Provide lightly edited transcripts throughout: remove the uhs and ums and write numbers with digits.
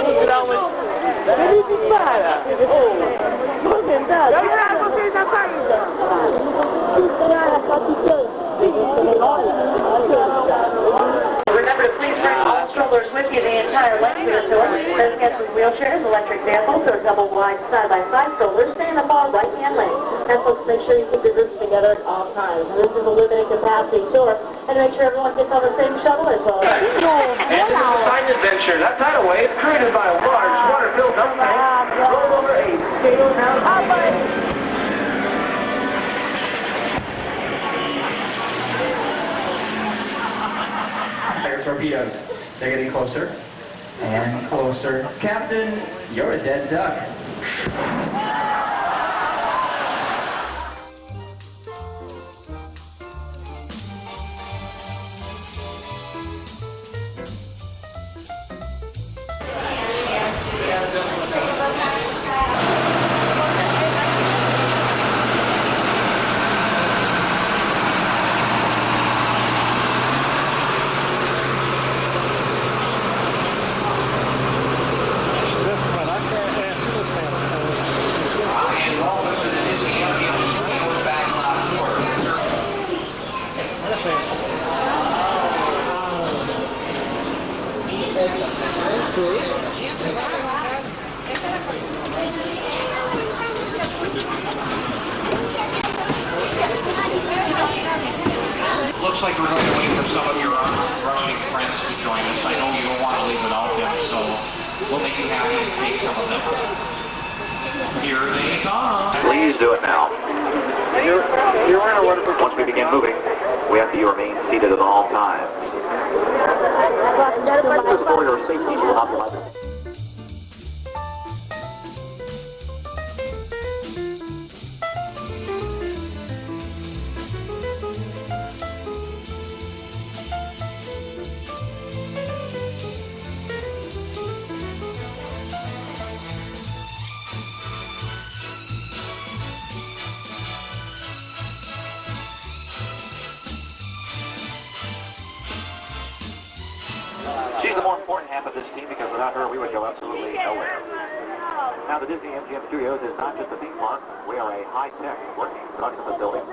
Ele dispara! Vou tentar! Galera, vocês na saída! Remember to please bring all strollers with you the entire length of the tour. Those guests with wheelchairs, electric vehicles, or double wide side-by-side strollers stay in the far right-hand lane. And folks, make sure you keep your groups together at all times. This is a limited capacity tour, and make sure everyone gets on the same shuttle as well. And this is a side adventure. That tidal wave created by a large water-filled dump tank rolled over a scaled-down torpedoes. They're getting closer and closer. Captain, you're a dead duck. Looks like we're going to wait for some of your rushing friends to join us. I know you don't want to leave without them, so we'll make you happy and take some of them. Here they come. Please do it now. Once we begin moving, we ask that you remain seated at all times. Just for your safety, you will not be allowed to... She's the more important half of this team because without her we would go absolutely nowhere. Now the Disney-MGm Studios is not just a theme park, we are a high-tech working production facility.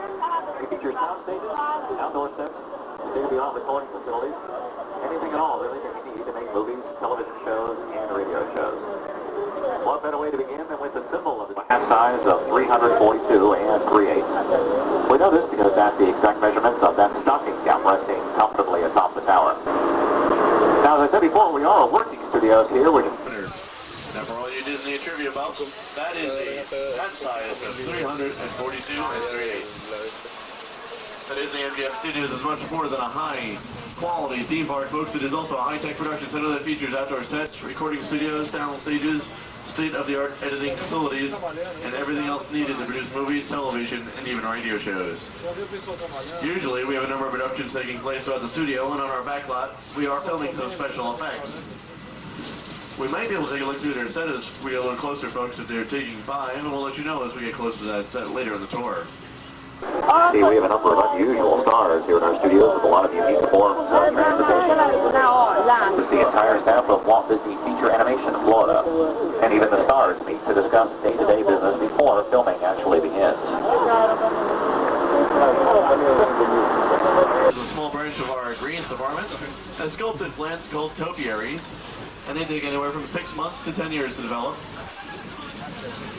We feature sound stages, outdoor sets, state-of-the-art recording facilities, anything at all really that you need to make movies, television shows, and radio shows. What better way to begin than with the symbol of the size of 342 and 3/8. We know this because that's the exact measurements of that stocking cap resting comfortably atop the tower. Now, as I said before, we are working studios here, which... Now, for all you Disney trivia buffs, that is a head size of 342 and 3/8. The Disney-MGm Studios is much more than a high-quality theme park, folks. It is also a high-tech production center that features outdoor sets, recording studios, sound stages, state-of-the-art editing facilities, and everything else needed to produce movies, television, and even radio shows. Usually, we have a number of productions taking place throughout the studio, and on our backlot, we are filming some special effects. We might be able to take a look through their set as we get a little closer, folks, if they're taking 5, and we'll let you know as we get closer to that set later in the tour. See, we have a number of unusual stars here in our studios with a lot of unique forms of transportation. This is the entire staff of Walt Disney Feature Animation in Florida. And even the stars meet to discuss day-to-day business before filming actually begins. This is a small branch of our greens department, has sculpted plants called topiaries, and they take anywhere from 6 months to 10 years to develop.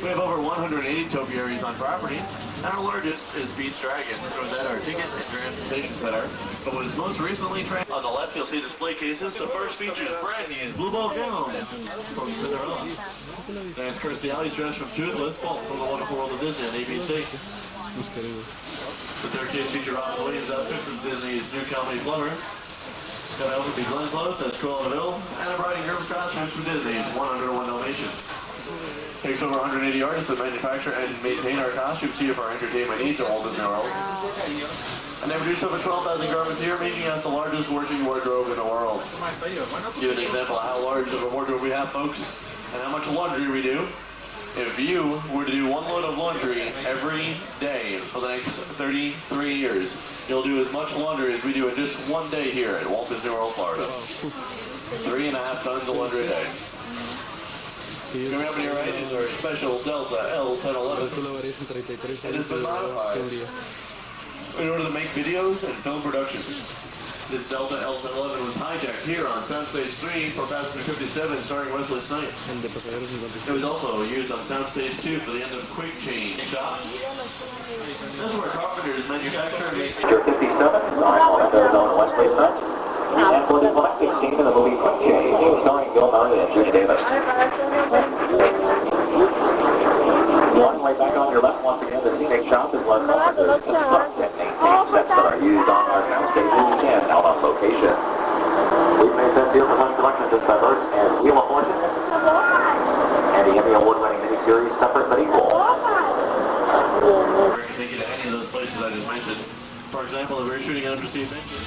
We have over 180 topiaries on property, and our largest is Beach Dragon, which was at our ticket and transportation center, but was most recently on the left. You'll see display cases. The first features Brandy's Blue Ball gown from Cinderella. That's Kirstie Alley's dress from Toothless, Walt from The Wonderful World of Disney on ABC. The third case features Robin Williams' outfit from Disney's new comedy Plumber. Got over to be Glenn Close, that's Cruella de Vil, and a bride and groom costumes from Disney's 101 Dalmatians. Takes over 180 artists that manufacture and maintain our costumes here for our entertainment needs at Walt Disney World. And they produce over 12,000 garments here, making us the largest working wardrobe in the world. Give an example of how large of a wardrobe we have, folks, and how much laundry we do. If you were to do 1 load of laundry every day for the next 33 years, you'll do as much laundry as we do in just 1 day here at Walt Disney World, Florida. 3.5 tons of laundry a day. Coming up on your right is our special Delta L1011. It has been modified in order to make videos and film productions. This Delta L1011 was hijacked here on Soundstage 3 for Passenger 57 starring Wesley Snipes. It was also used on Soundstage 2 for the end of Quick Change shot. This is where carpenters manufacture and make... Passenger 57 starring Orlando's own Wesley Snipes. And for the collecting scene in the movie Quick Change starring Bill Murray and Judy Davis. One way back on your left, once again, the scenic shop is where carpenters construct and maintain sets that are used on our sound stages and out on location. We've made sets here for such collections as diverse as Wheel of Fortune and the Emmy Award-winning miniseries Separate But Equal. We're taking to any of those places I just mentioned. For example, if we're shooting an undersea adventure.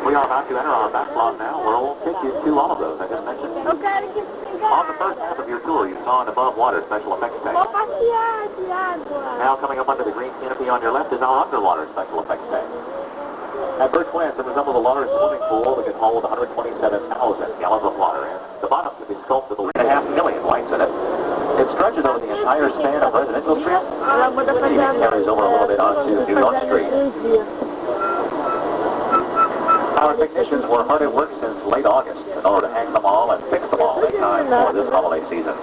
We are about to enter our backlot now, where we'll take you to all of those I just mentioned. On the first half of your tour, you saw an above-water special effects tank. Now coming up under the green canopy on your left is our underwater special effects tank. At first glance, it resembles a large swimming pool that can hold 127,000 gallons of water, and the bottom can be sculpted with 1.5 million lights in it. It stretches over the entire span of Residential Street, and even carries over a little bit onto New York Street. Our technicians were hard at work since late August in order to hang them all and fix them all in time for this holiday season.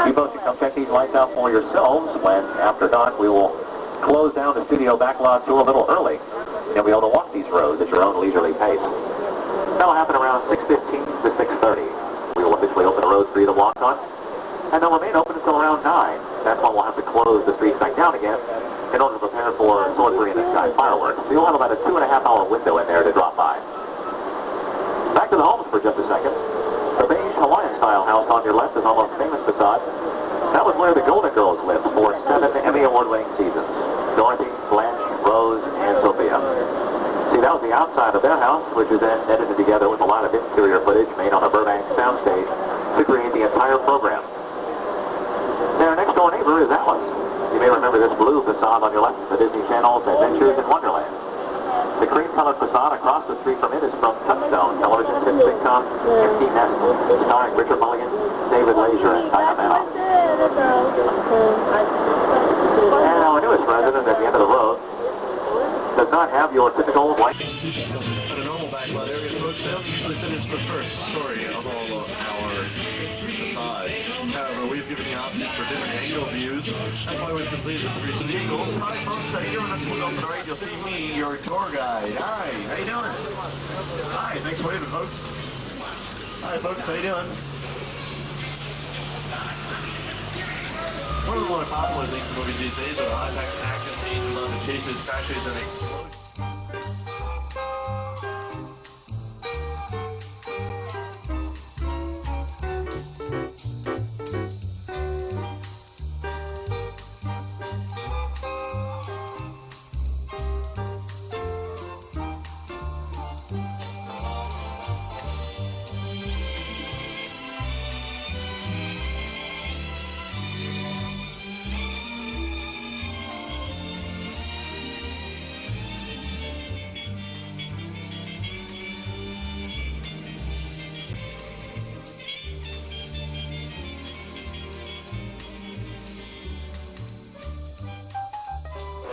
You folks can come check these lights out for yourselves when, after dark, we will close down the Studio Backlot Tour a little early. You'll be able to walk these roads at your own leisurely pace. That'll happen around 6:15 to 6:30. We will officially open the roads for you to walk on, and they'll remain open until around 9. That's when we'll have to close the streets back down again in order to prepare for Swordbury and the Sky fireworks. So you'll have about a 2.5-hour window in there to drop by. Back to the homes for just a second. The beige Hawaiian-style house on your left is our most famous facade. That was where the Golden Girls lived for 7 Emmy Award-winning seasons. Dorothy, Blanche, Rose, and Sophia. See, that was the outside of their house, which is then edited together with a lot of interior footage made on a Burbank soundstage to create the entire program. Their next-door neighbor is Alice. You may remember this blue facade on your left, the Disney Channel's Adventures in Wonderland. The cream-colored facade across the street from it is from Touchstone television hit sitcom Empty Nest, starring Richard Mulligan, David Leisure, and Diana Manoff. And our newest resident at the end of the road does not have your typical white... At a normal backlot area, folks, they don't usually finish the first story of all of our facades. However, we've given the options for different angle views. That's why we've completed the 3 vehicles. Hi, folks, how you doing? Let's look off to the right. You'll see me, your tour guide. Hi, how you doing? Hi, thanks for waving, folks. Hi, folks, how you doing? One of the more popular things in movies these days are high-tech action scenes with lots of chases, crashes, and explosions.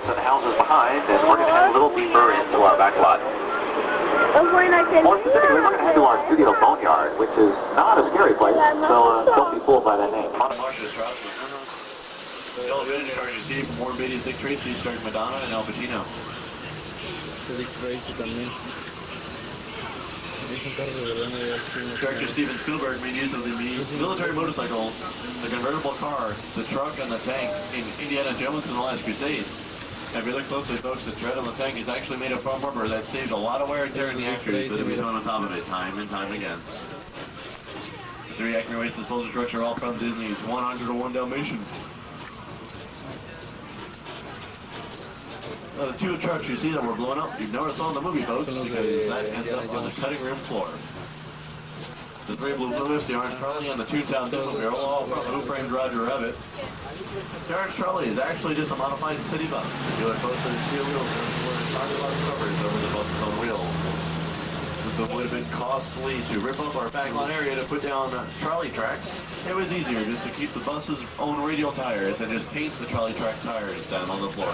And houses behind, and we're going to head a little deeper into our backlot. More specifically, we're going to head to our studio boneyard, which is not a scary place, so don't be fooled by that name. The elevator starting to see from Warren Beatty's Dick Tracy starring Madonna and Al Pacino. Director Steven Spielberg made use of the military motorcycles, the convertible car, the truck, and the tank in Indiana Jones and the Last Crusade. Now, if you look closely, folks, the tread on the tank is actually made of foam rubber that saved a lot of wear and tear in the actors, but it was on top of it time and time again. The 3 Acme Waste disposal trucks are all from Disney's 101 Dalmatians. Now, the 2 trucks you see that were blown up, you've never saw in the movie, folks, because that ends up on the cutting room floor. The 3 blue Plymouths, the orange Charlie, and the 2-town Disney Barrel, all from Who Framed Roger Rabbit. Carriage trolley is actually just a modified city bus. You would post the steel wheels and target bus covers over the bus's on wheels. Since it would have been costly to rip up our backlot area to put down trolley tracks, it was easier just to keep the bus's own radial tires and just paint the trolley track tires down on the floor.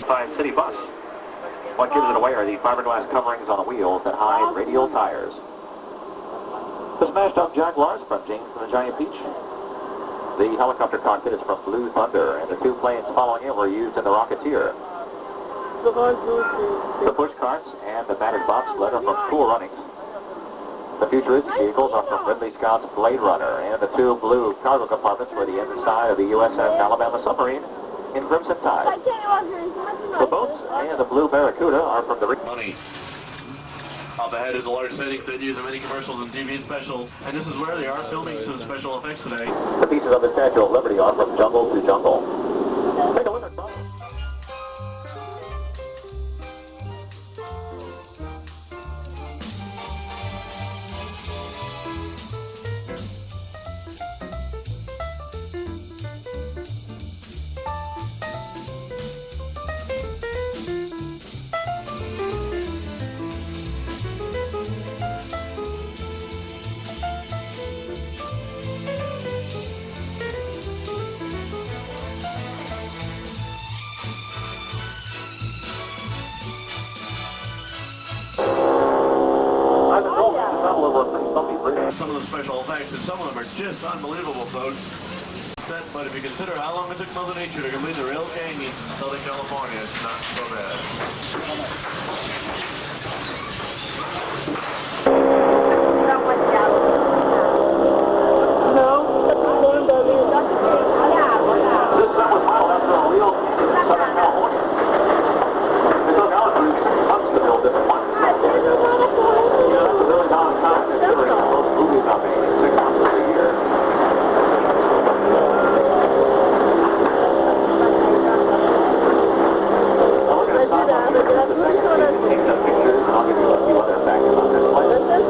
Fine city bus. What gives it away are the fiberglass coverings on the wheels that hide radial tires. The smashed up Jaguars from James and the Giant Peach. The helicopter cockpit is from Blue Thunder, and the two planes following it were used in the Rocketeer. The push carts and the battered bobsled are from Cool Runnings. The futuristic vehicles are from Ridley Scott's Blade Runner, and the two blue cargo compartments were the inside of the USS Alabama submarine in Crimson Tide. The boats and the blue Barracuda are from the... Money. Up ahead is a large setting set used in many commercials and TV specials, and this is where they are filming some special effects today. The pieces of the Statue of Liberty are from Jungle to Jungle. Take a look at... Some of the special effects, and some of them are just unbelievable, folks. But if you consider how long it took Mother Nature to complete the Rail Canyon in Southern California, it's not so bad. This sun was modeled after a real canyon in Southern California. It took Allen months to build different ones. That's a really long time considering most movies are made 6 months a year. I'll give you a few other facts about this one.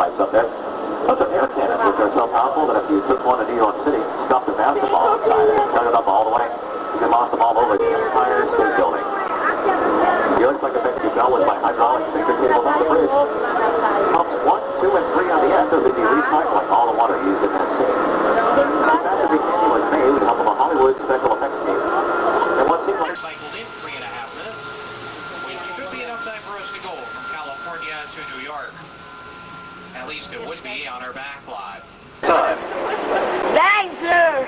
pipes up there. Those are air cannons, which are so powerful that if you took one to New York City, stuffed a basketball inside it, and turned it up all the way, you can launch them all over the entire state building. The earthquake effect you felt was by hydraulic finger cables on the bridge. Pumps 1, 2, and 3 on the end are busy recycling all the water used in that city. That every candy was made with the help of a Hollywood special effects team. And what seems like... Cycled in 3.5 minutes, which should be enough time for us to go from California to New York. At least it would be on our backlot. Time. Danger!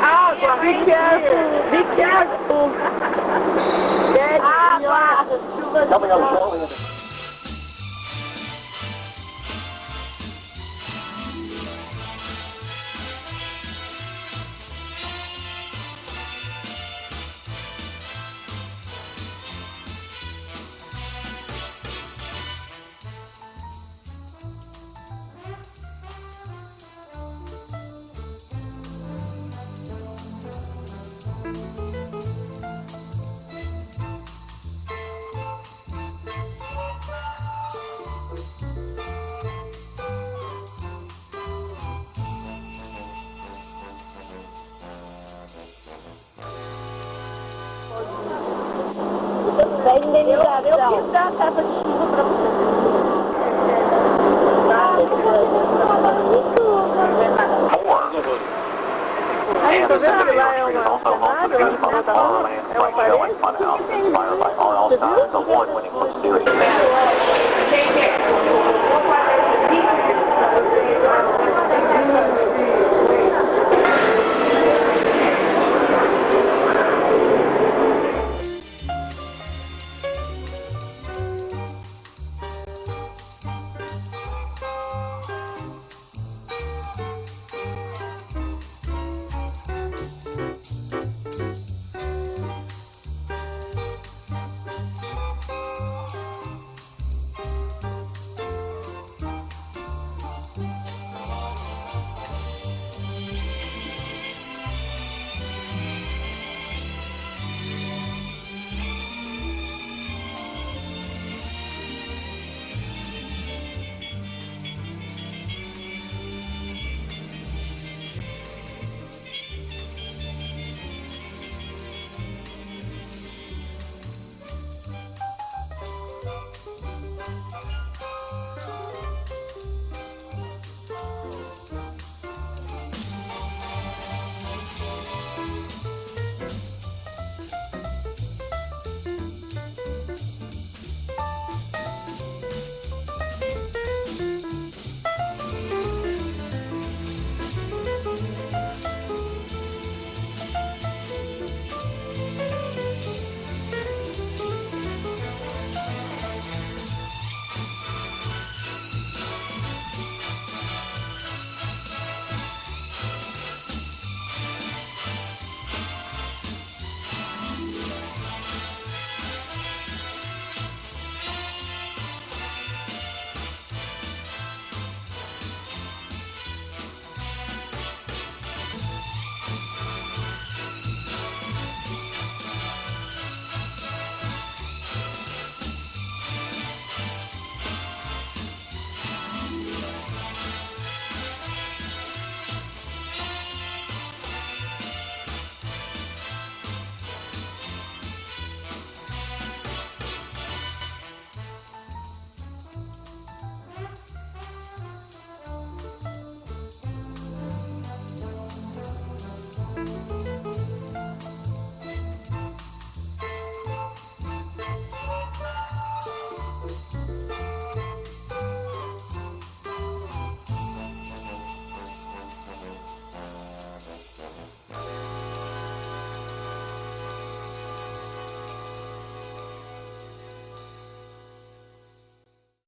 Água! Be careful! Be careful! Água! Coming up shortly. Da indenização. Eu fiz a capa de chuva pra você. Aí, tá vendo que lá é uma cenário, lá no Natal? É uma parede? Inspired by R.L. Stein's award-winning Studio.